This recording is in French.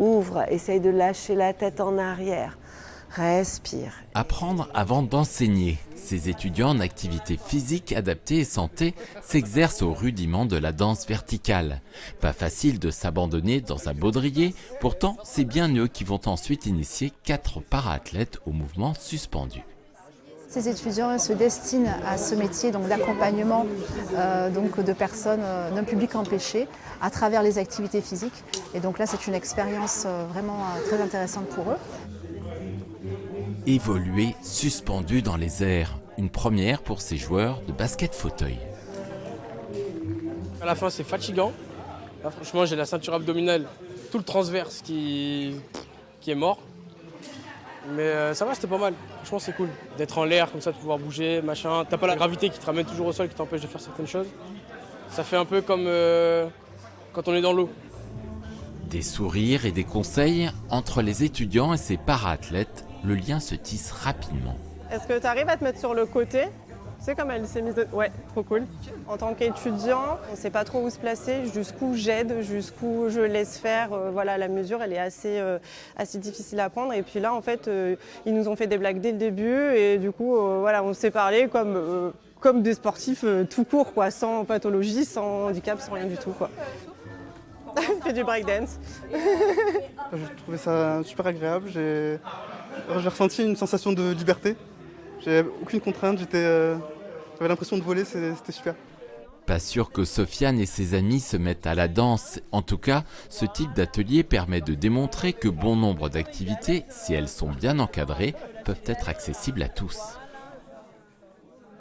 Ouvre, essaye de lâcher la tête en arrière. Respire. Apprendre avant d'enseigner. Ces étudiants en activité physique adaptée et santé s'exercent au rudiment de la danse verticale. Pas facile de s'abandonner dans un baudrier, pourtant c'est bien eux qui vont ensuite initier 4 para-athlètes au mouvement suspendu. Ces étudiants se destinent à ce métier d'accompagnement de personnes d'un public empêché à travers les activités physiques. Et donc là, c'est une expérience vraiment très intéressante pour eux. Évoluer suspendu dans les airs, une première pour ces joueurs de basket fauteuil. À la fin, c'est fatigant. Là, franchement, j'ai la ceinture abdominale, tout le transverse qui est mort. Mais ça va, c'était pas mal. Franchement, c'est cool d'être en l'air, comme ça, de pouvoir bouger, machin. T'as pas la gravité qui te ramène toujours au sol, qui t'empêche de faire certaines choses. Ça fait un peu comme quand on est dans l'eau. Des sourires et des conseils entre les étudiants et ces para-athlètes, le lien se tisse rapidement. Est-ce que tu arrives à te mettre sur le côté? Tu sais comme elle s'est mise... Ouais, trop cool. En tant qu'étudiant, on ne sait pas trop où se placer, jusqu'où j'aide, jusqu'où je laisse faire. Voilà, la mesure, elle est assez difficile à prendre. Et puis là, en fait, ils nous ont fait des blagues dès le début. Et du coup, voilà, on s'est parlé comme des sportifs tout court, quoi, sans pathologie, sans handicap, sans rien du tout, quoi. Je fais du breakdance. J'ai trouvé ça super agréable. J'ai ressenti une sensation de liberté. J'avais aucune contrainte, j'avais l'impression de voler, c'était super. Pas sûr que Sofiane et ses amis se mettent à la danse. En tout cas, ce type d'atelier permet de démontrer que bon nombre d'activités, si elles sont bien encadrées, peuvent être accessibles à tous.